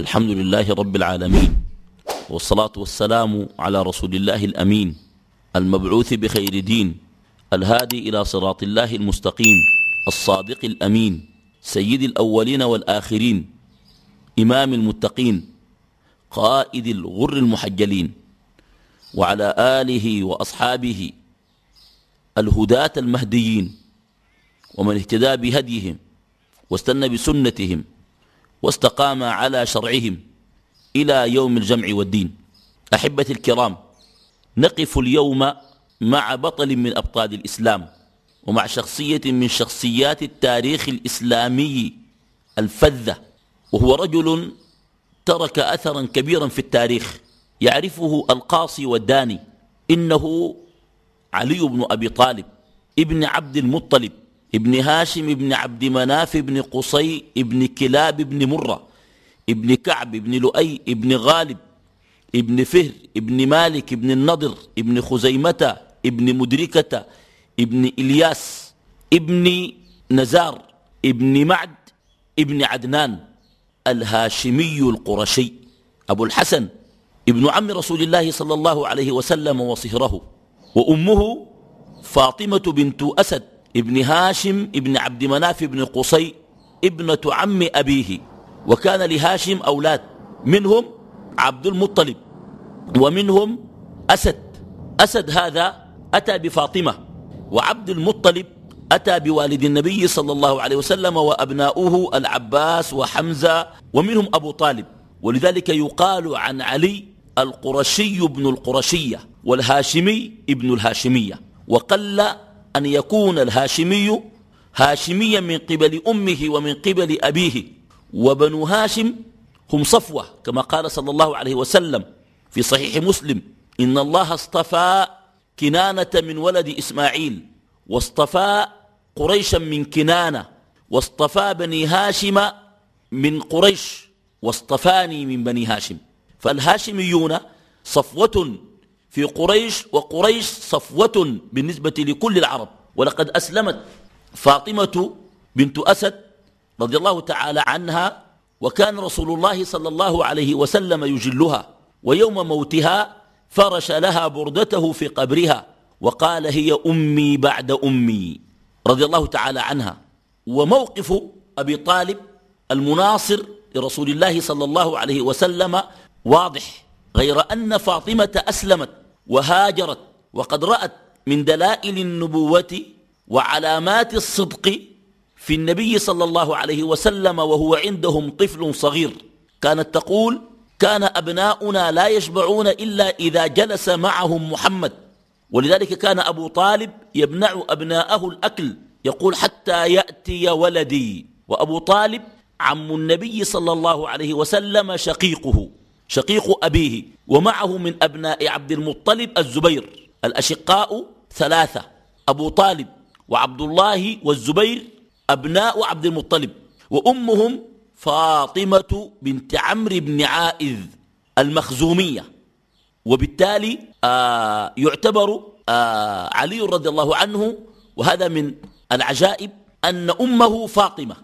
الحمد لله رب العالمين، والصلاة والسلام على رسول الله الأمين المبعوث بخير دين، الهادي إلى صراط الله المستقيم، الصادق الأمين، سيد الأولين والآخرين، إمام المتقين، قائد الغر المحجلين، وعلى آله وأصحابه الهداة المهديين، ومن اهتدى بهديهم واستنى بسنتهم واستقام على شرعهم إلى يوم الجمع والدين. أحبتي الكرام، نقف اليوم مع بطل من أبطال الإسلام، ومع شخصية من شخصيات التاريخ الإسلامي الفذة، وهو رجل ترك أثرا كبيرا في التاريخ يعرفه القاصي والداني. إنه علي بن أبي طالب ابن عبد المطلب ابن هاشم ابن عبد مناف ابن قصي ابن كلاب ابن مرة ابن كعب ابن لؤي ابن غالب ابن فهر ابن مالك ابن النضر ابن خزيمة ابن مدركة ابن إلياس ابن نزار ابن معد ابن عدنان الهاشمي القرشي، أبو الحسن ابن عم رسول الله صلى الله عليه وسلم وصهره. وأمه فاطمة بنت أسد ابن هاشم ابن عبد مناف ابن قصي ابنة عم أبيه. وكان لهاشم أولاد، منهم عبد المطلب ومنهم أسد. أسد هذا أتى بفاطمة، وعبد المطلب أتى بوالد النبي صلى الله عليه وسلم وأبناؤه العباس وحمزة، ومنهم أبو طالب. ولذلك يقال عن علي القرشي ابن القرشية، والهاشمي ابن الهاشمية. وقل أن يكون الهاشمي هاشميا من قبل أمه ومن قبل أبيه. وبنو هاشم هم صفوة، كما قال صلى الله عليه وسلم في صحيح مسلم: إن الله اصطفى كنانة من ولد إسماعيل، واصطفى قريشا من كنانة، واصطفى بني هاشم من قريش، واصطفاني من بني هاشم. فالهاشميون صفوة في قريش، وقريش صفوة بالنسبة لكل العرب. ولقد أسلمت فاطمة بنت أسد رضي الله تعالى عنها، وكان رسول الله صلى الله عليه وسلم يجلها، ويوم موتها فرش لها بردته في قبرها وقال: هي أمي بعد أمي، رضي الله تعالى عنها. وموقف أبي طالب المناصر لرسول الله صلى الله عليه وسلم واضح، غير أن فاطمة أسلمت وهاجرت، وقد رأت من دلائل النبوة وعلامات الصدق في النبي صلى الله عليه وسلم وهو عندهم طفل صغير. كانت تقول: كان أبناؤنا لا يشبعون إلا إذا جلس معهم محمد. ولذلك كان أبو طالب يمنع أبناءه الأكل، يقول: حتى يأتي ولدي. وأبو طالب عم النبي صلى الله عليه وسلم شقيقه، شقيق أبيه. ومعه من أبناء عبد المطلب الزبير. الأشقاء ثلاثة: أبو طالب وعبد الله والزبير أبناء عبد المطلب. وأمهم فاطمة بنت عمرو بن عائذ المخزومية. وبالتالي يعتبر علي رضي الله عنه، وهذا من العجائب، أن أمه فاطمة،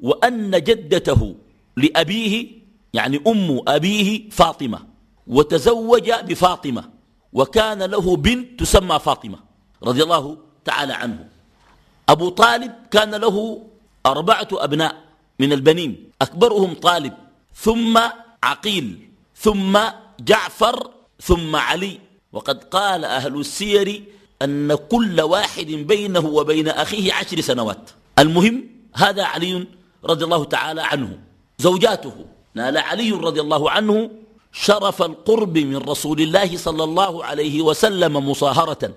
وأن جدته لأبيه يعني أم أبيه فاطمة، وتزوج بفاطمة، وكان له بنت تسمى فاطمة رضي الله تعالى عنه. أبو طالب كان له 4 أبناء من البنين، أكبرهم طالب، ثم عقيل، ثم جعفر، ثم علي. وقد قال أهل السير أن كل واحد بينه وبين أخيه 10 سنوات. المهم، هذا علي رضي الله تعالى عنه. زوجاته: نال علي رضي الله عنه شرف القرب من رسول الله صلى الله عليه وسلم مصاهرة،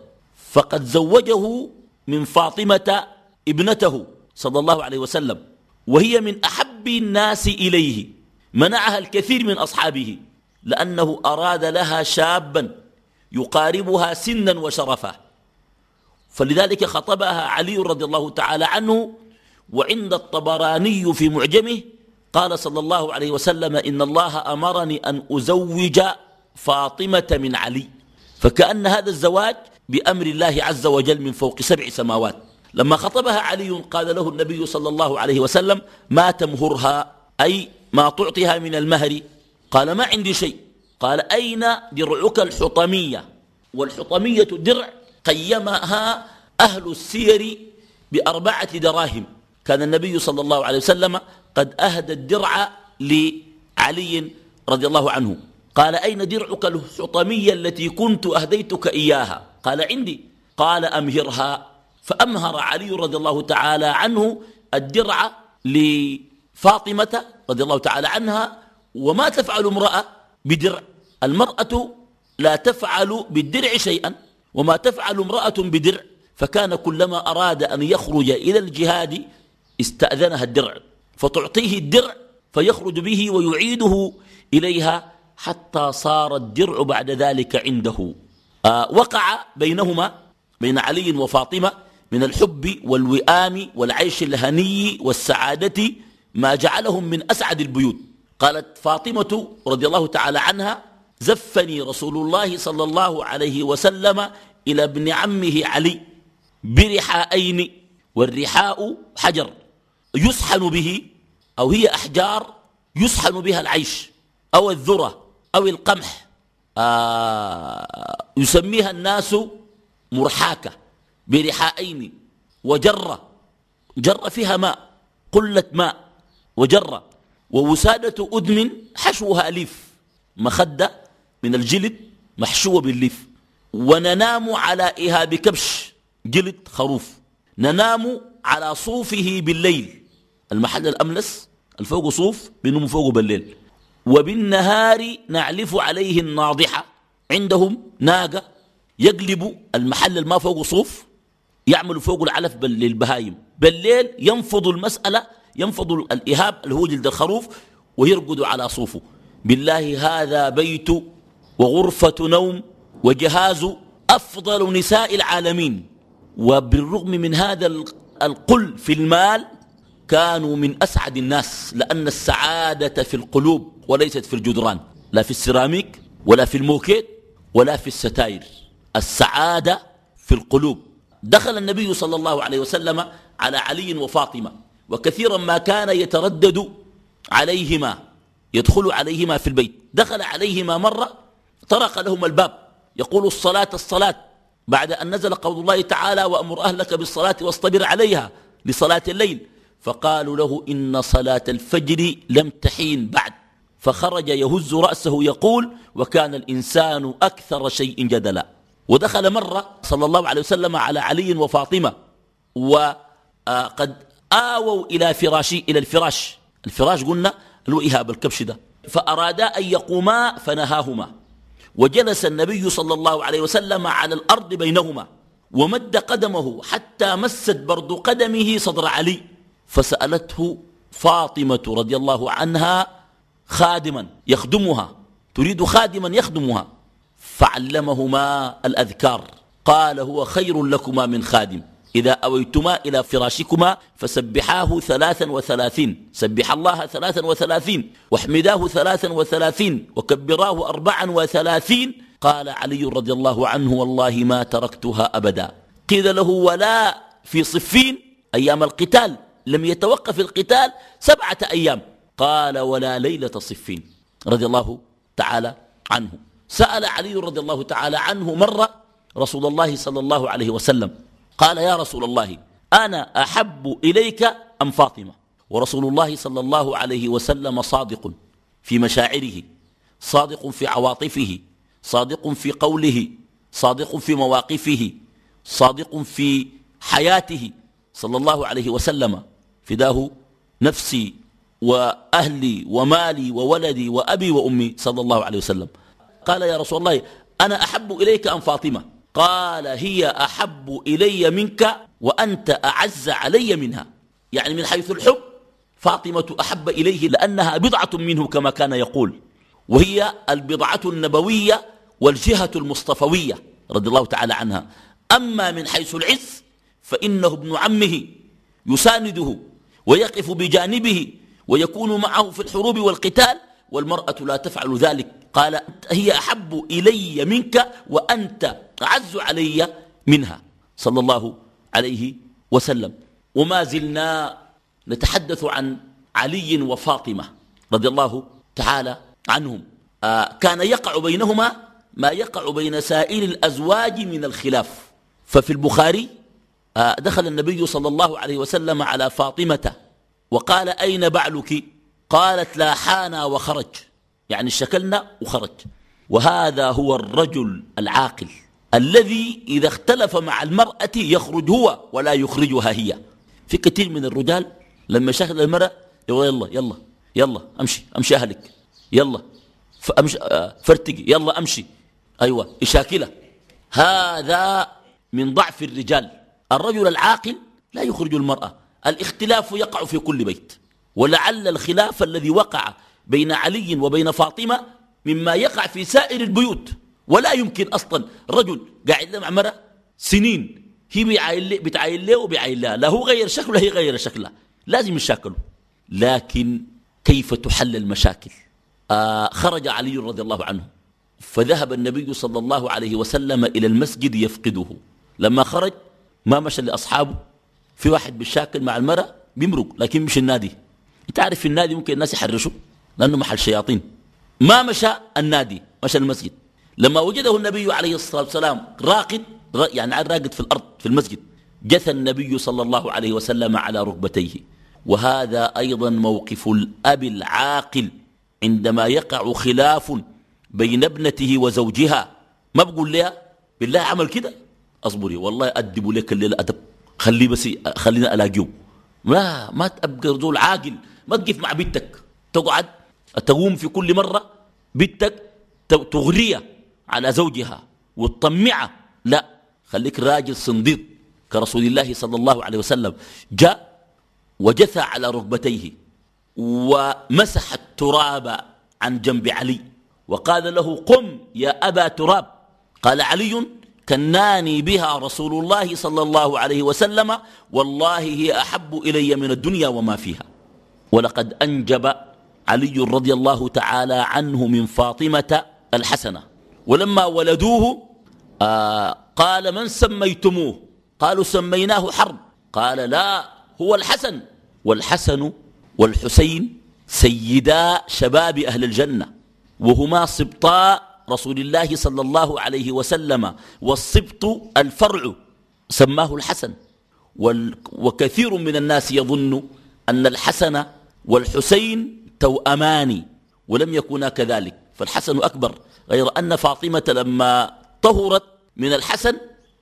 فقد زوجه من فاطمة ابنته صلى الله عليه وسلم، وهي من أحب الناس إليه. منعها الكثير من أصحابه لأنه أراد لها شابا يقاربها سنا وشرفا، فلذلك خطبها علي رضي الله تعالى عنه. وعند الطبراني في معجمه قال صلى الله عليه وسلم: إن الله أمرني أن أزوج فاطمة من علي. فكأن هذا الزواج بأمر الله عز وجل من فوق 7 سماوات. لما خطبها علي قال له النبي صلى الله عليه وسلم: ما تمهرها، أي ما تعطيها من المهر؟ قال ما عندي شيء. قال أين درعك الحطمية؟ والحطمية درع قيمها أهل السير ب4 دراهم. كان النبي صلى الله عليه وسلم قد أهدى الدرع لعلي رضي الله عنه. قال أين درعك الحطمية التي كنت أهديتك إياها؟ قال عندي. قال أمهرها. فأمهر علي رضي الله تعالى عنه الدرع لفاطمة رضي الله تعالى عنها. وما تفعل امرأة بدرع؟ المرأة لا تفعل بالدرع شيئا، وما تفعل امرأة بدرع. فكان كلما أراد أن يخرج إلى الجهاد استأذنها الدرع، فتعطيه الدرع فيخرج به ويعيده إليها حتى صار الدرع بعد ذلك عنده. وقع بينهما، بين علي وفاطمة، من الحب والوئام والعيش الهني والسعادة ما جعلهم من أسعد البيوت. قالت فاطمة رضي الله تعالى عنها: زفني رسول الله صلى الله عليه وسلم إلى ابن عمه علي برحاءين، والرحاء حجر يسحن به، أو هي أحجار يسحن بها العيش أو الذرة أو القمح. يسميها الناس مرحاكة برحاءين، وجرة، جرة فيها ماء، قلة ماء وجرة، ووسادة أدم حشوها ليف، مخدة من الجلد محشوة بالليف. وننام على إهاب كبش، جلد خروف، ننام على صوفه بالليل، المحل الأملس الفوق صوف بنوم فوق بالليل. وبالنهار نعلف عليه الناضحة، عندهم ناقة يقلبوا المحل الما فوق صوف، يعملوا فوق العلف للبهايم، بالليل ينفضوا المسألة، ينفضوا الإهاب اللي هو جلد الخروف ويرقدوا على صوفه. بالله هذا بيت وغرفة نوم وجهاز أفضل نساء العالمين. وبالرغم من هذا القل في المال كانوا من أسعد الناس، لأن السعادة في القلوب وليست في الجدران، لا في السيراميك ولا في الموكيت ولا في الستاير. السعادة في القلوب. دخل النبي صلى الله عليه وسلم على علي وفاطمة، وكثيرا ما كان يتردد عليهما، يدخل عليهما في البيت. دخل عليهما مرة طرق لهم الباب يقول: الصلاة الصلاة، بعد أن نزل قول الله تعالى: وأمر أهلك بالصلاة واصطبر عليها، لصلاة الليل. فقالوا له: إن صلاة الفجر لم تحين بعد. فخرج يهز رأسه يقول: وكان الإنسان أكثر شيء جدلا. ودخل مرة صلى الله عليه وسلم على علي وفاطمة، وقد آووا إلى الفراش. الفراش قلنا له إهاب الكبش ده، فأرادا أن يقوما فنهاهما، وجلس النبي صلى الله عليه وسلم على الأرض بينهما، ومد قدمه حتى مست برد قدمه صدر علي. فسألته فاطمة رضي الله عنها خادما يخدمها، تريد خادما يخدمها، فعلمهما الأذكار. قال: هو خير لكما من خادم، إذا أويتما إلى فراشكما فسبحاه 33، سبح الله 33، واحمداه 33، وكبراه 34. قال علي رضي الله عنه: والله ما تركتها أبدا. قيل له: ولا في صفين أيام القتال لم يتوقف القتال 7 أيام؟ قال: ولا ليلة صفين، رضي الله تعالى عنه. سأل علي رضي الله تعالى عنه مرة رسول الله صلى الله عليه وسلم، قال: يا رسول الله، أنا أحب إليك أم فاطمة؟ ورسول الله صلى الله عليه وسلم صادق في مشاعره، صادق في عواطفه، صادق في قوله، صادق في مواقفه، صادق في حياته صلى الله عليه وسلم. فداه نفسي وأهلي ومالي وولدي وأبي وأمي صلى الله عليه وسلم. قال: يا رسول الله، أنا أحب إليك أم فاطمة؟ قال: هي أحب إلي منك وأنت أعز علي منها. يعني من حيث الحب فاطمة أحب إليه لأنها بضعة منه كما كان يقول، وهي البضعة النبوية والجهة المصطفوية رضي الله تعالى عنها. أما من حيث العز فإنه ابن عمه يسانده ويقف بجانبه ويكون معه في الحروب والقتال، والمرأة لا تفعل ذلك. قال: هي أحب إلي منك وأنت أعز علي منها صلى الله عليه وسلم. وما زلنا نتحدث عن علي وفاطمة رضي الله تعالى عنهم كان يقع بينهما ما يقع بين سائر الأزواج من الخلاف. ففي البخاري دخل النبي صلى الله عليه وسلم على فاطمة وقال أين بعلك؟ قالت لا حانا وخرج، يعني شكلنا وخرج. وهذا هو الرجل العاقل الذي إذا اختلف مع المرأة يخرج هو ولا يخرجها هي. في كثير من الرجال لما شكل المرأة يقول يلا يلا يلا أمشي أهلك، يلا فرتقي، يلا أمشي، أيوة إشاكلة. هذا من ضعف الرجال. الرجل العاقل لا يخرج المرأة. الاختلاف يقع في كل بيت، ولعل الخلاف الذي وقع بين علي وبين فاطمة مما يقع في سائر البيوت. ولا يمكن أصلا رجل قاعد مع مرأة سنين، هي بتعاين له وبيعاين لها، لا هو غير شكله هي غير شكلها، لازم يشاكلوا. لكن كيف تحل المشاكل؟ خرج علي رضي الله عنه فذهب النبي صلى الله عليه وسلم إلى المسجد يفقده. لما خرج ما مشى لأصحابه، في واحد بالشاكل مع المرأة بيمرق لكن مش النادي. انت عارف في النادي ممكن الناس يحرشوا لأنه محل شياطين. ما مشى النادي، مشى المسجد. لما وجده النبي عليه الصلاة والسلام راقد، يعني راقد في الأرض في المسجد، جثى النبي صلى الله عليه وسلم على ركبتيه. وهذا أيضا موقف الأب العاقل عندما يقع خلاف بين ابنته وزوجها. ما بقول لها بالله عمل كده أصبري والله أدب لك الليلة أدب، خليه بس خلينا ألاقيه. لا، ما تبقى رجل عاقل. ما تقف مع بنتك تقعد تقوم في كل مرة بنتك تغريها على زوجها وتطمعها. لا، خليك راجل صنديد كرسول الله صلى الله عليه وسلم. جاء وجثى على ركبتيه ومسح التراب عن جنب علي وقال له قم يا أبا تراب. قال علي كناني بها رسول الله صلى الله عليه وسلم والله هي أحب إلي من الدنيا وما فيها. ولقد أنجب علي رضي الله تعالى عنه من فاطمة الحسنة، ولما ولدوه قال من سميتموه؟ قالوا سميناه حرب. قال لا، هو الحسن. والحسن والحسين سيدا شباب أهل الجنة، وهما سبطاء رسول الله صلى الله عليه وسلم، والسبط الفرع سماه الحسن. وكثير من الناس يظن أن الحسن والحسين توأمان، ولم يكونا كذلك، فالحسن أكبر. غير أن فاطمة لما طهرت من الحسن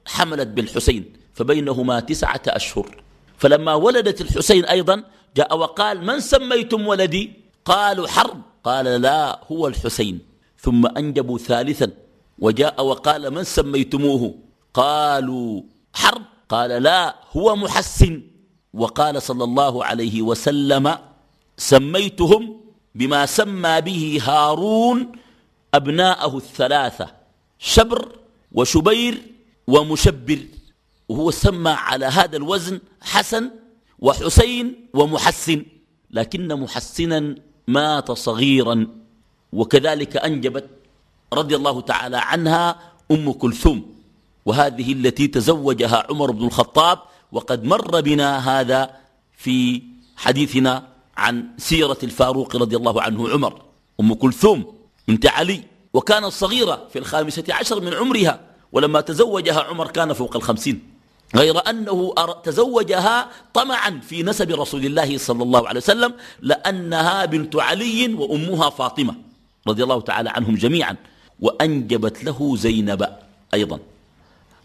حملت بالحسين، فبينهما 9 أشهر. فلما ولدت الحسين أيضا جاء وقال من سميتم ولدي؟ قالوا حرب. قال لا، هو الحسين. ثم أنجبوا ثالثا وجاء وقال من سميتموه؟ قالوا حرب. قال لا، هو محسن. وقال صلى الله عليه وسلم سميتهم بما سمى به هارون أبناءه 3 شبر وشبير ومشبر، وهو سمى على هذا الوزن حسن وحسين ومحسن، لكن محسنا مات صغيرا. وكذلك أنجبت رضي الله تعالى عنها أم كلثوم، وهذه التي تزوجها عمر بن الخطاب، وقد مر بنا هذا في حديثنا عن سيرة الفاروق رضي الله عنه عمر. أم كلثوم بنت علي، وكانت صغيرة في 15 من عمرها، ولما تزوجها عمر كان فوق 50، غير أنه تزوجها طمعا في نسب رسول الله صلى الله عليه وسلم، لأنها بنت علي وأمها فاطمة رضي الله تعالى عنهم جميعا. وأنجبت له زينب أيضا.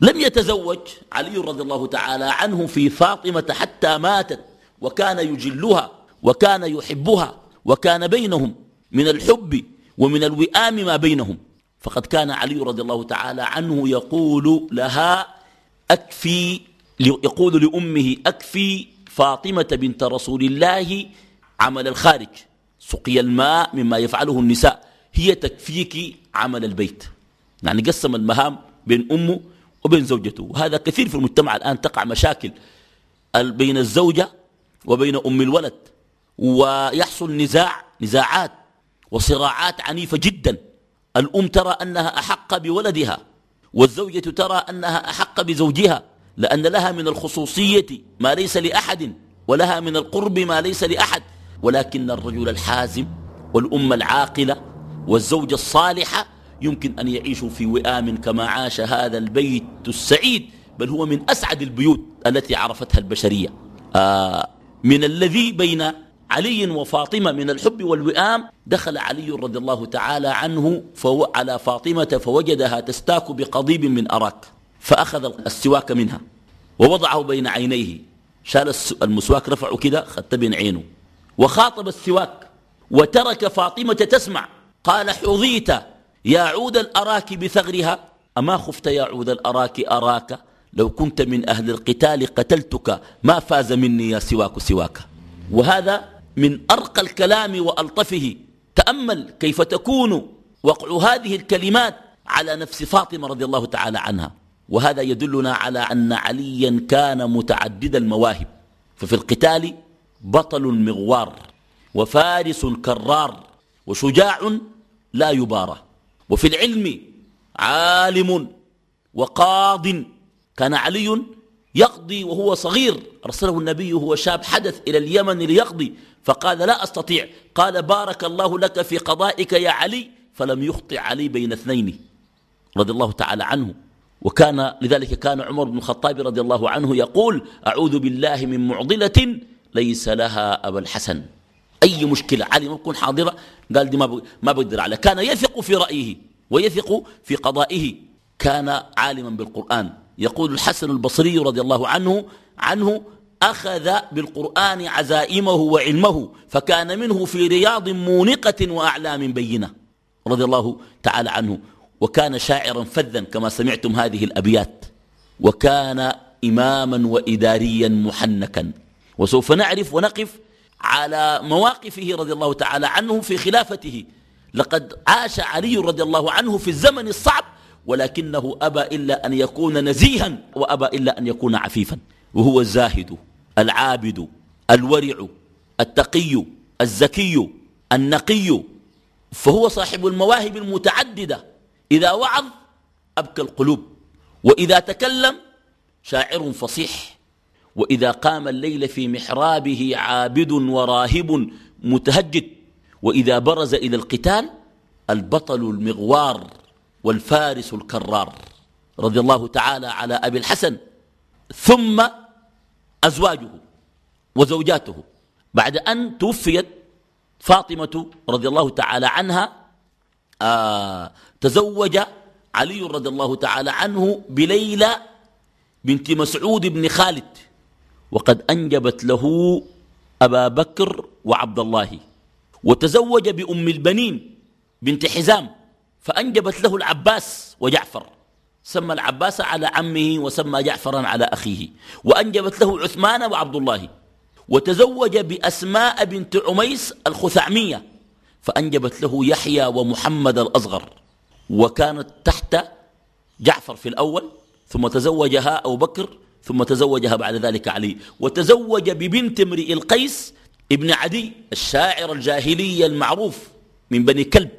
لم يتزوج علي رضي الله تعالى عنه في فاطمة حتى ماتت، وكان يجلها وكان يحبها، وكان بينهم من الحب ومن الوئام ما بينهم. فقد كان علي رضي الله تعالى عنه يقول لها يقول لأمه أكفي فاطمة بنت رسول الله عمل الخارج، سقي الماء مما يفعله النساء، هي تكفيك عمل البيت. يعني قسم المهام بين أمه وبين زوجته. وهذا كثير في المجتمع الآن، تقع مشاكل بين الزوجة وبين أم الولد، ويحصل نزاعات وصراعات عنيفة جدا. الأم ترى أنها أحق بولدها، والزوجة ترى أنها أحق بزوجها، لأن لها من الخصوصية ما ليس لأحد، ولها من القرب ما ليس لأحد. ولكن الرجل الحازم والأمة العاقلة والزوجة الصالحة يمكن أن يعيشوا في وئام كما عاش هذا البيت السعيد، بل هو من أسعد البيوت التي عرفتها البشرية. من الذي بين علي وفاطمة من الحب والوئام، دخل علي رضي الله تعالى عنه على فاطمة فوجدها تستاك بقضيب من أراك، فأخذ السواك منها ووضعه بين عينيه، شال المسواك رفعه كده خدت بين عينه وخاطب السواك، وترك فاطمة تسمع. قال: حظيت يا عود الأراك بثغرها، أما خفت يا عود الأراك أراك، لو كنت من أهل القتال قتلتك، ما فاز مني يا سواك سواك. وهذا من أرقى الكلام وألطفه. تأمل كيف تكون وقع هذه الكلمات على نفس فاطمة رضي الله تعالى عنها. وهذا يدلنا على أن عليا كان متعدد المواهب، ففي القتال بطل مغوار وفارس كرار وشجاع لا يبارى، وفي العلم عالم وقاض. كان علي يقضي وهو صغير، أرسله النبي وهو شاب حدث إلى اليمن ليقضي، فقال: لا أستطيع. قال: بارك الله لك في قضائك يا علي، فلم يخطئ علي بين اثنين رضي الله تعالى عنه. لذلك كان عمر بن الخطاب رضي الله عنه يقول: أعوذ بالله من معضلة ليس لها أبا الحسن. أي مشكلة علي ما تكون حاضرة قال دي ما بقدر عليها. كان يثق في رأيه ويثق في قضائه. كان عالما بالقرآن. يقول الحسن البصري رضي الله عنه أخذ بالقرآن عزائمه وعلمه، فكان منه في رياض مونقة وأعلام بينة رضي الله تعالى عنه. وكان شاعرا فذا كما سمعتم هذه الأبيات، وكان إماما وإداريا محنكا. وسوف نعرف ونقف على مواقفه رضي الله تعالى عنه في خلافته. لقد عاش علي رضي الله عنه في الزمن الصعب، ولكنه أبى إلا أن يكون نزيها وأبى إلا أن يكون عفيفا. وهو الزاهد العابد الورع التقي الزكي النقي، فهو صاحب المواهب المتعددة. إذا وعظ أبكى القلوب، وإذا تكلم شاعر فصيح، وإذا قام الليل في محرابه عابد وراهب متهجد، وإذا برز إلى القتال البطل المغوار والفارس الكرار رضي الله تعالى على أبي الحسن. ثم أزواجه وزوجاته بعد أن توفيت فاطمة رضي الله تعالى عنها، تزوج علي رضي الله تعالى عنه بليلى بنت مسعود بن خالد، وقد أنجبت له أبا بكر وعبد الله. وتزوج بأم البنين بنت حزام فأنجبت له العباس وجعفر، سمى العباس على عمه وسمى جعفرا على أخيه. وأنجبت له عثمان وعبد الله. وتزوج بأسماء بنت عميس الخثعمية فأنجبت له يحيى ومحمد الأصغر، وكانت تحت جعفر في الأول، ثم تزوجها أبو بكر، ثم تزوجها بعد ذلك علي. وتزوج ببنت امرئ القيس ابن عدي الشاعر الجاهلي المعروف من بني كلب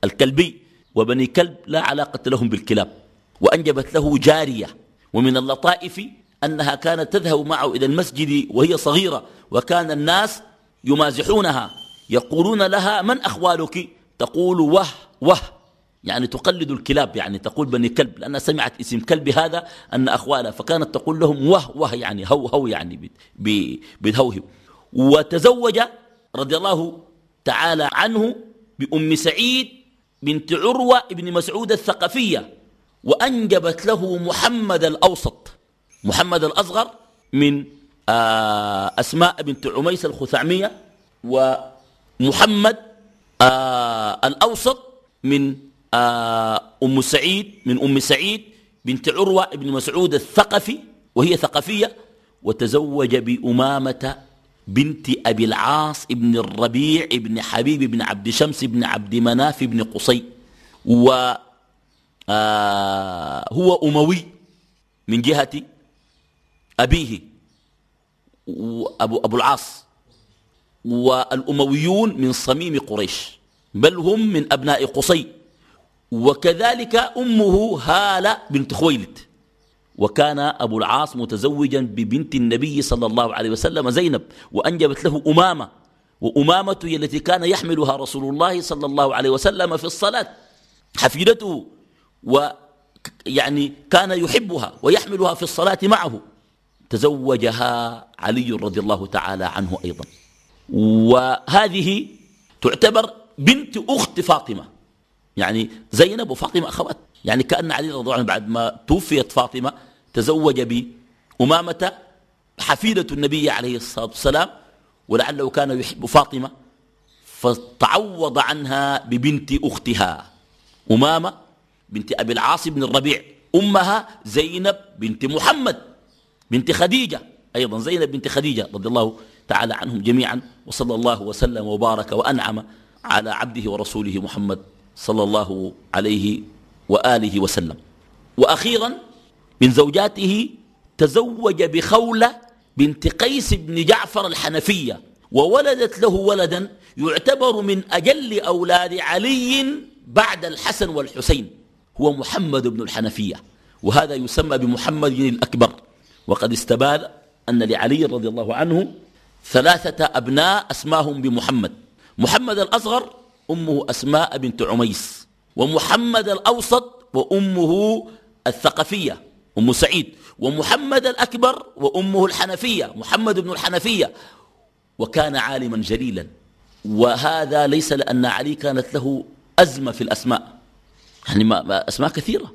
الكلبي، وبني كلب لا علاقة لهم بالكلاب. وأنجبت له جارية. ومن اللطائف أنها كانت تذهب معه إلى المسجد وهي صغيرة، وكان الناس يمازحونها يقولون لها: من أخوالك؟ تقول: وه، يعني تقلد الكلاب، يعني تقول بني كلب، لأنها سمعت اسم كلب هذا أن أخوالها، فكانت تقول لهم وه يعني هو يعني بتهوهو. وتزوج رضي الله تعالى عنه بأم سعيد بنت عروة بن مسعود الثقفية، وأنجبت له محمد الأوسط. محمد الأصغر من أسماء بنت عميس الخثعمية، ومحمد الأوسط من أم سعيد بنت عروة بن مسعود الثقفي، وهي ثقفية. وتزوج بأمامة بنت أبي العاص بن الربيع بن حبيب بن عبد شمس بن عبد مناف بن قصي، وهو أموي من جهة أبيه أبو العاص، والأمويون من صميم قريش، بل هم من أبناء قصي. وكذلك أمه هالة بنت خويلد. وكان أبو العاص متزوجا ببنت النبي صلى الله عليه وسلم زينب، وأنجبت له أمامة. وأمامة هي التي كان يحملها رسول الله صلى الله عليه وسلم في الصلاة، حفيدته، ويعني كان يحبها ويحملها في الصلاة معه. تزوجها علي رضي الله تعالى عنه أيضا، وهذه تعتبر بنت أخت فاطمة، يعني زينب وفاطمة أخوات. يعني كأن علي رضي الله عنه بعد ما توفيت فاطمة تزوج بأمامة حفيدة النبي عليه الصلاة والسلام، ولعله كان يحب فاطمة فتعوض عنها ببنت أختها أمامة بنت أبي العاص بن الربيع، أمها زينب بنت محمد بنت خديجة، أيضا زينب بنت خديجة رضي الله تعالى عنهم جميعا. وصلى الله وسلم وبارك وأنعم على عبده ورسوله محمد صلى الله عليه وآله وسلم. وأخيرا من زوجاته تزوج بخولة بنت قيس بن جعفر الحنفية، وولدت له ولدا يعتبر من أجل أولاد علي بعد الحسن والحسين، هو محمد بن الحنفية، وهذا يسمى بمحمد الأكبر. وقد استبان أن لعلي رضي الله عنه 3 أبناء أسماهم بمحمد: محمد الأصغر أمه أسماء بنت عميس، ومحمد الأوسط وأمه الثقفية أم سعيد، ومحمد الأكبر وأمه الحنفية محمد بن الحنفية. وكان عالما جليلا، وهذا ليس لأن علي كانت له أزمة في الأسماء، يعني ما أسماء كثيرة،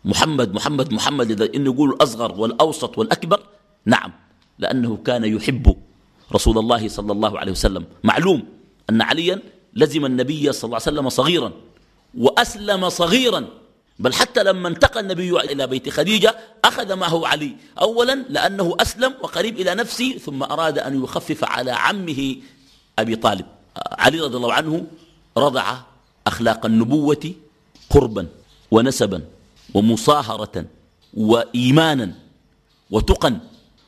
محمد محمد محمد، إذا إنه يقول الأصغر والأوسط والأكبر، نعم، لأنه كان يحب رسول الله صلى الله عليه وسلم. معلوم أن عليا لزم النبي صلى الله عليه وسلم صغيرا وأسلم صغيرا، بل حتى لما انتقل النبي إلى بيت خديجة أخذ معه علي، أولا لأنه أسلم وقريب إلى نفسه، ثم أراد أن يخفف على عمه أبي طالب. علي رضي الله عنه رضع أخلاق النبوة قربا ونسبا ومصاهرة وإيمانا وتقا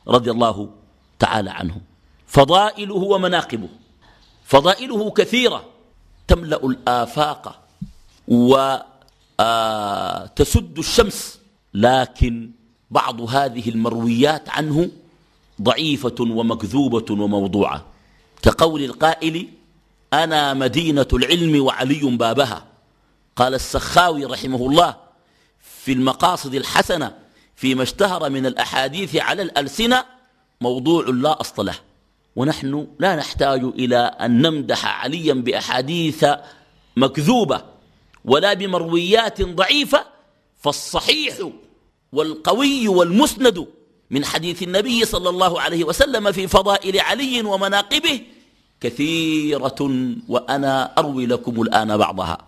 رضي الله تعالى عنه. فضائله ومناقبه، فضائله كثيرة تملأ الآفاق وتسد الشمس، لكن بعض هذه المرويات عنه ضعيفة ومكذوبة وموضوعة، كقول القائل: أنا مدينة العلم وعلي بابها. قال السخاوي رحمه الله في المقاصد الحسنة فيما اشتهر من الأحاديث على الألسنة: موضوع لا أصل له. ونحن لا نحتاج إلى أن نمدح عليا بأحاديث مكذوبة ولا بمرويات ضعيفة، فالصحيح والقوي والمسند من حديث النبي صلى الله عليه وسلم في فضائل علي ومناقبه كثيرة، وأنا أروي لكم الآن بعضها.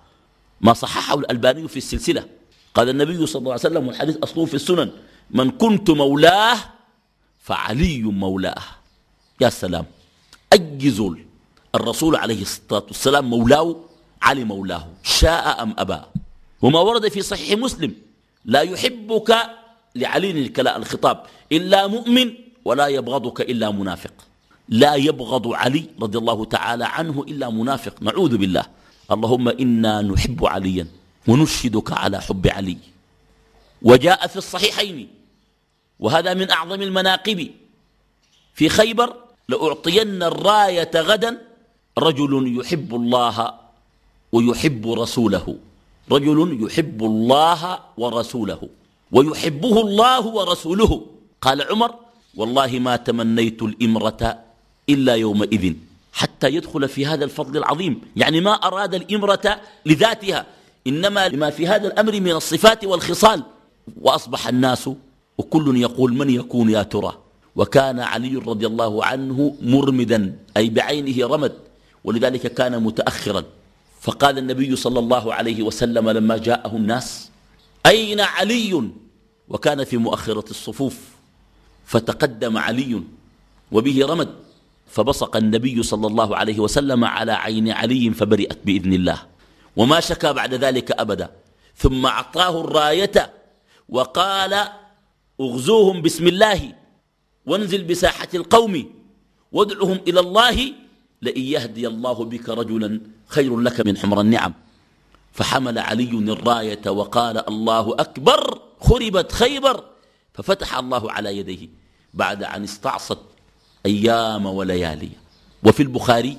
ما صححه الألباني في السلسلة، قال النبي صلى الله عليه وسلم، والحديث أصله في السنن: من كنت مولاه فعلي مولاه. يا سلام، أجزل الرسول عليه الصلاة والسلام مولاه، علي مولاه شاء أم أبى. وما ورد في صحيح مسلم: لا يحبك لعلي الخطاب إلا مؤمن ولا يبغضك إلا منافق. لا يبغض علي رضي الله تعالى عنه إلا منافق، نعوذ بالله. اللهم إنا نحب عليا ونشهدك على حب علي. وجاء في الصحيحين، وهذا من أعظم المناقب، في خيبر: لأعطين الراية غدا رجل يحب الله ويحب رسوله، رجل يحب الله ورسوله ويحبه الله ورسوله. قال عمر: والله ما تمنيت الإمرة إلا يومئذ، حتى يدخل في هذا الفضل العظيم. يعني ما أراد الإمرة لذاتها، إنما لما في هذا الأمر من الصفات والخصال. وأصبح الناس وكل يقول: من يكون يا ترى؟ وكان علي رضي الله عنه مرمدا، أي بعينه رمد، ولذلك كان متأخرا. فقال النبي صلى الله عليه وسلم لما جاءه الناس: أين علي؟ وكان في مؤخرة الصفوف، فتقدم علي وبه رمد، فبصق النبي صلى الله عليه وسلم على عين علي فبرئت بإذن الله، وما شكى بعد ذلك أبدا. ثم أعطاه الراية وقال: اغزوهم بسم الله وانزل بساحة القوم وادعهم إلى الله، لئن يهدي الله بك رجلا خير لك من حمر النعم. فحمل علي الراية وقال: الله أكبر، خربت خيبر. ففتح الله على يديه بعد أن استعصت أيام وليالي. وفي البخاري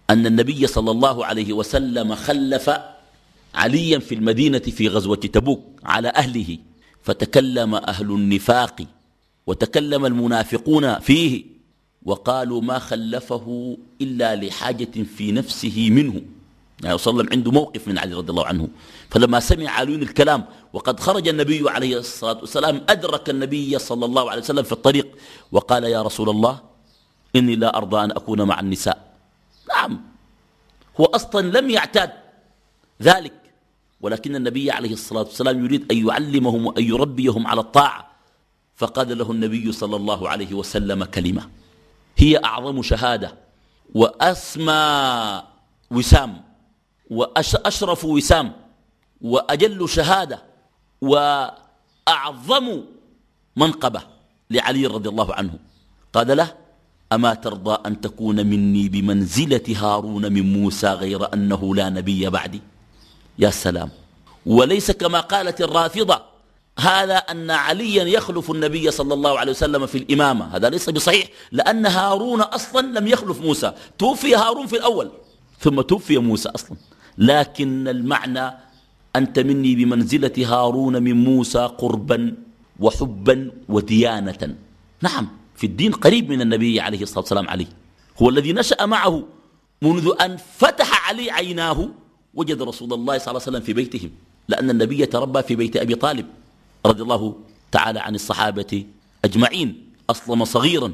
أن النبي صلى الله عليه وسلم خلف عليا في المدينة في غزوة تبوك على أهله، فتكلم أهل النفاق وتكلم المنافقون فيه وقالوا ما خلفه إلا لحاجة في نفسه منه، يعني صلى الله عليه وسلم عنده موقف من علي رضي الله عنه. فلما سمع علي الكلام وقد خرج النبي عليه الصلاة والسلام أدرك النبي صلى الله عليه وسلم في الطريق وقال يا رسول الله إني لا أرضى أن أكون مع النساء. نعم، هو أصلا لم يعتاد ذلك، ولكن النبي عليه الصلاة والسلام يريد أن يعلمهم وأن يربيهم على الطاعة، فقال له النبي صلى الله عليه وسلم كلمة هي أعظم شهادة وأسمى وسام وأشرف وسام وأجل شهادة وأعظم منقبة لعلي رضي الله عنه. قال له أما ترضى أن تكون مني بمنزلة هارون من موسى غير أنه لا نبي بعدي؟ يا سلام. وليس كما قالت الرافضة هذا أن عليا يخلف النبي صلى الله عليه وسلم في الإمامة، هذا ليس بصحيح، لأن هارون أصلا لم يخلف موسى، توفي هارون في الأول ثم توفي موسى أصلا، لكن المعنى أنت مني بمنزلة هارون من موسى قربا وحبا وديانة. نعم، في الدين قريب من النبي عليه الصلاة والسلام. علي هو الذي نشأ معه، منذ أن فتح علي عيناه وجد رسول الله صلى الله عليه وسلم في بيتهم، لأن النبي تربى في بيت أبي طالب رضي الله تعالى عن الصحابة أجمعين. أسلم صغيرا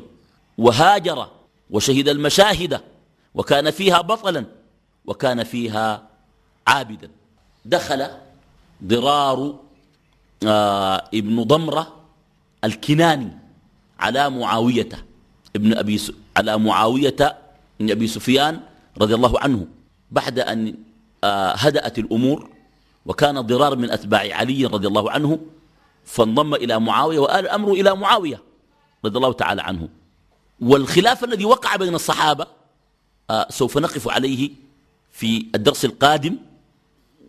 وهاجر وشهد المشاهد وكان فيها بطلا وكان فيها عابدا. دخل ضرار ابن ضمرة الكناني على معاوية على معاوية بن أبي سفيان رضي الله عنه بعد أن هدأت الأمور، وكان ضرار من أتباع علي رضي الله عنه، فانضم إلى معاوية وآل الأمر إلى معاوية رضي الله تعالى عنه. والخلاف الذي وقع بين الصحابة سوف نقف عليه في الدرس القادم.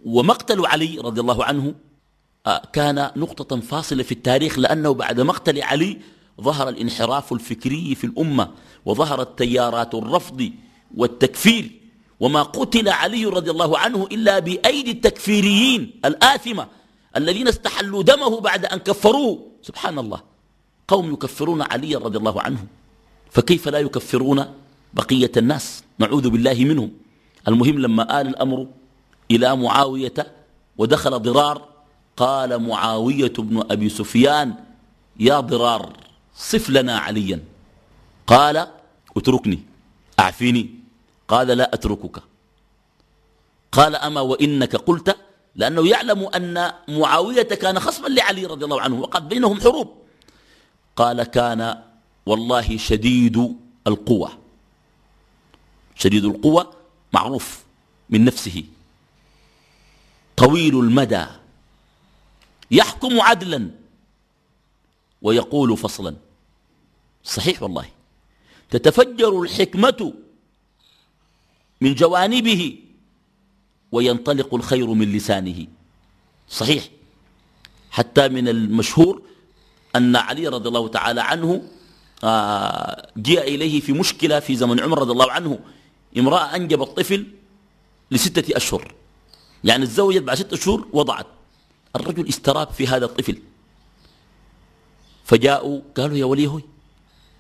ومقتل علي رضي الله عنه كان نقطة فاصلة في التاريخ، لأنه بعد مقتل علي ظهر الانحراف الفكري في الأمة وظهرت تيارات الرفض والتكفير، وما قتل علي رضي الله عنه إلا بأيدي التكفيريين الآثمة الذين استحلوا دمه بعد أن كفروه. سبحان الله، قوم يكفرون علي رضي الله عنه، فكيف لا يكفرون بقية الناس؟ نعوذ بالله منهم. المهم لما آل الأمر إلى معاوية ودخل ضرار، قال معاوية بن أبي سفيان يا ضرار صف لنا عليا. قال اتركني أعفيني. قال لا أتركك. قال أما وإنك قلت، لأنه يعلم أن معاوية كان خصما لعلي رضي الله عنه وقد بينهم حروب. قال كان والله شديد القوة، شديد القوة معروف من نفسه، طويل المدى، يحكم عدلا ويقول فصلا. صحيح والله، تتفجر الحكمة من جوانبه وينطلق الخير من لسانه. صحيح، حتى من المشهور أن علي رضي الله تعالى عنه جاء إليه في مشكلة في زمن عمر رضي الله عنه، امرأة أنجبت طفل ل6 أشهر، يعني تزوجت بعد 6 أشهر وضعت. الرجل استراب في هذا الطفل، فجاءوا قالوا يا وليه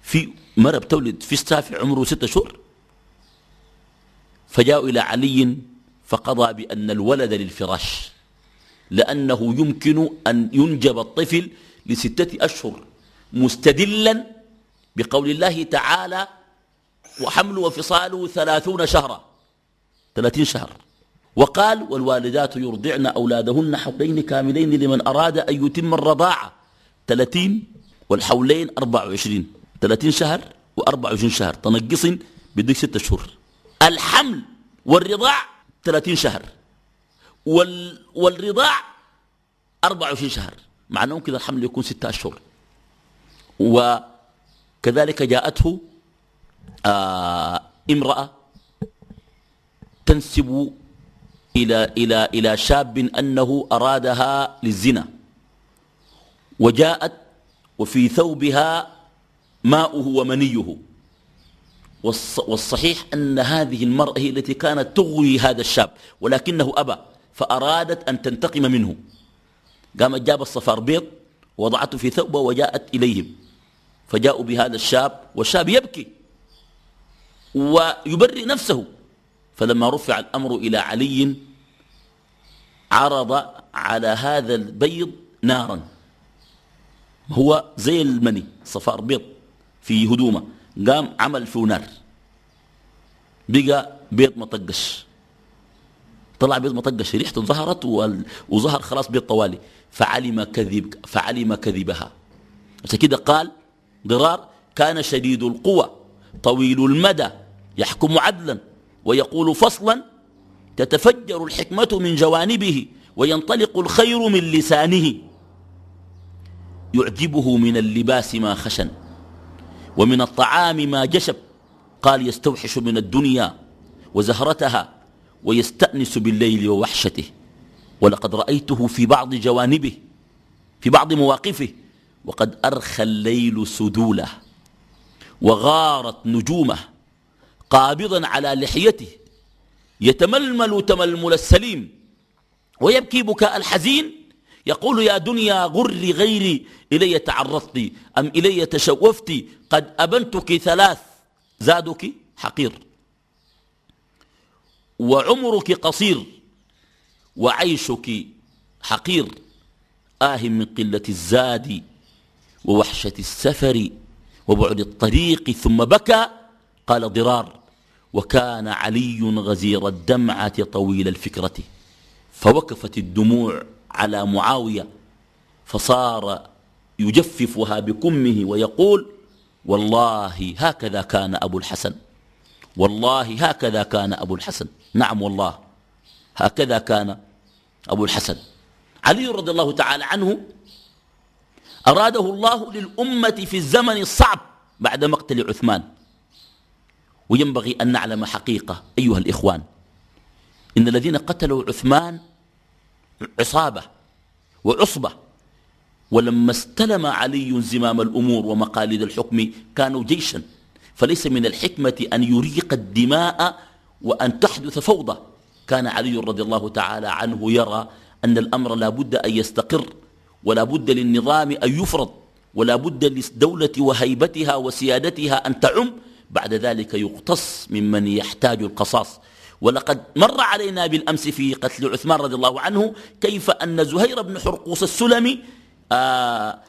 في مرة بتولد في السافع عمره 6 أشهر. فجاءوا إلى علي فقضى بأن الولد للفراش، لأنه يمكن أن ينجب الطفل ل6 أشهر، مستدلا بقول الله تعالى وحمل وفصاله 30 شهرا، 30 شهر. وقال والوالدات يرضعن أولادهن حولين كاملين لمن أراد أن يتم الرضاعة، 30 والحولين 24، 30 شهر و24 شهر تنقص بدك 6 أشهر. الحمل والرضاع 30 شهر والرضاع 24 شهر، معناه كذا الحمل يكون 6 أشهر. وكذلك جاءته امرأة تنسب إلى شاب أنه أرادها للزنا، وجاءت وفي ثوبها ماؤه ومنيه، والصحيح أن هذه المرأة هي التي كانت تغوي هذا الشاب، ولكنه أبى، فأرادت أن تنتقم منه. قامت جاب الصفار بيض ووضعته في ثوبه وجاءت إليهم، فجاءوا بهذا الشاب والشاب يبكي ويبرئ نفسه. فلما رفع الأمر إلى علي عرض على هذا البيض نارا، هو زي المني، صفار بيض في هدومه، قام عمل فيه نار، بقى بيض مطقش، طلع بيض مطقش، ريحته ظهرت وظهر خلاص بيض طوالي، فعلم كذبها. عشان كده قال ضرار: كان شديد القوى طويل المدى يحكم عدلا ويقول فصلا، تتفجر الحكمة من جوانبه وينطلق الخير من لسانه، يعجبه من اللباس ما خشن ومن الطعام ما جشب. قال: يستوحش من الدنيا وزهرتها ويستأنس بالليل ووحشته. ولقد رأيته في بعض جوانبه، في بعض مواقفه، وقد أرخى الليل سدوله وغارت نجومه، قابضا على لحيته يتململ تململ السليم ويبكي بكاء الحزين، يقول: يا دنيا غري غيري، إلي تعرضت أم إلي تشوفت، قد أبنتك ثلاث زادك حقير، وعمرك قصير وعيشك حقير، آه من قلة الزاد ووحشة السفر وبعد الطريق. ثم بكى. قال ضرار: وكان علي غزير الدمعة طويل الفكرة، فوقفت الدموع على معاوية، فصار يجففها بكمه ويقول: والله هكذا كان أبو الحسن، والله هكذا كان أبو الحسن. نعم والله هكذا كان أبو الحسن. علي رضي الله تعالى عنه أراده الله للأمة في الزمن الصعب بعد مقتل عثمان. وينبغي أن نعلم حقيقة أيها الإخوان، إن الذين قتلوا عثمان عصابة وعصبة، ولما استلم علي زمام الأمور ومقاليد الحكم كانوا جيشا، فليس من الحكمة أن يريق الدماء وأن تحدث فوضى. كان علي رضي الله تعالى عنه يرى أن الأمر لا بد أن يستقر، ولا بد للنظام أن يفرض، ولا بد للدولة وهيبتها وسيادتها أن تعم، بعد ذلك يقتص ممن يحتاج القصاص. ولقد مر علينا بالأمس في قتل عثمان رضي الله عنه كيف أن زهير بن حرقوس السلمي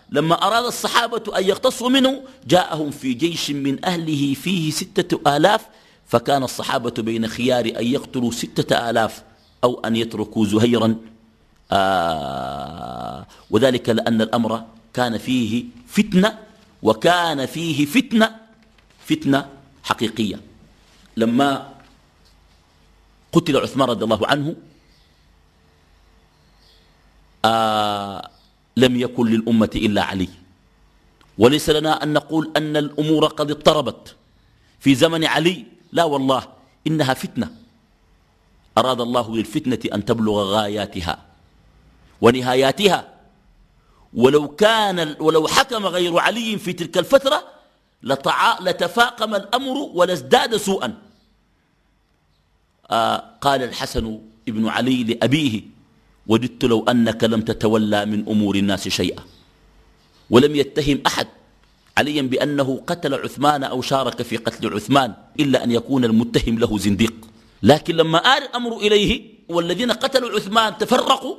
لما أراد الصحابة أن يقتصوا منه جاءهم في جيش من أهله فيه 6000، فكان الصحابة بين خيار أن يقتلوا 6000 أو أن يتركوا زهيرا، وذلك لأن الأمر كان فيه فتنة، وكان فيه فتنة حقيقية. لما قتل عثمان رضي الله عنه لم يكن للأمة إلا علي، وليس لنا أن نقول أن الأمور قد اضطربت في زمن علي، لا والله إنها فتنة أراد الله للفتنة أن تبلغ غاياتها ونهاياتها. ولو حكم غير علي في تلك الفترة لتفاقم الأمر ولازداد سوءا. قال الحسن ابن علي لأبيه: وددت لو أنك لم تتولى من أمور الناس شيئا. ولم يتهم أحد عليا بأنه قتل عثمان أو شارك في قتل عثمان إلا أن يكون المتهم له زنديق. لكن لما آل الأمر إليه والذين قتلوا عثمان تفرقوا،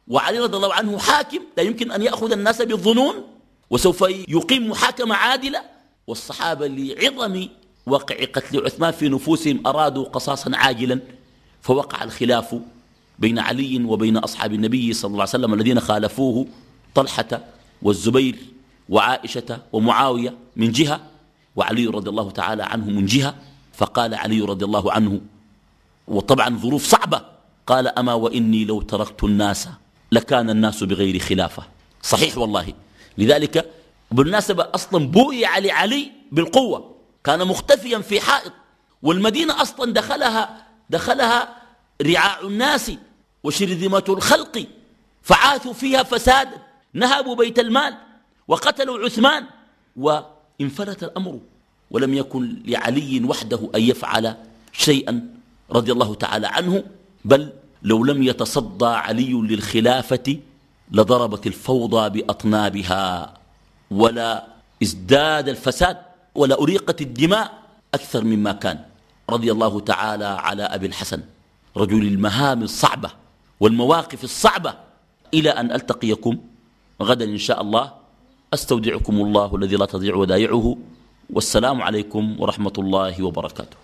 وعلي رضي الله عنه حاكم لا يمكن أن يأخذ الناس بالظنون، وسوف يقيم محاكمة عادلة، والصحابة لعظم وقع قتل عثمان في نفوسهم أرادوا قصاصا عاجلا، فوقع الخلاف بين علي وبين أصحاب النبي صلى الله عليه وسلم الذين خالفوه، طلحة والزبير وعائشة ومعاوية من جهة، وعلي رضي الله تعالى عنه من جهة. فقال علي رضي الله عنه، وطبعا ظروف صعبة، قال: أما وإني لو تركت الناس لكان الناس بغير خلافة. صحيح والله. لذلك بالمناسبة أصلا بوئي علي بالقوة، كان مختفيا في حائط، والمدينة أصلا دخلها رعاع الناس وشرذمة الخلق، فعاثوا فيها فسادا، نهبوا بيت المال وقتلوا عثمان، وانفلت الأمر ولم يكن لعلي وحده أن يفعل شيئا رضي الله تعالى عنه، بل لو لم يتصدى علي للخلافة لضربت الفوضى بأطنابها، ولا ازداد الفساد، ولا أريقت الدماء أكثر مما كان. رضي الله تعالى على أبي الحسن رجل المهام الصعبة والمواقف الصعبة. إلى أن ألتقيكم غدا إن شاء الله، أستودعكم الله الذي لا تضيع ودائعه، والسلام عليكم ورحمة الله وبركاته.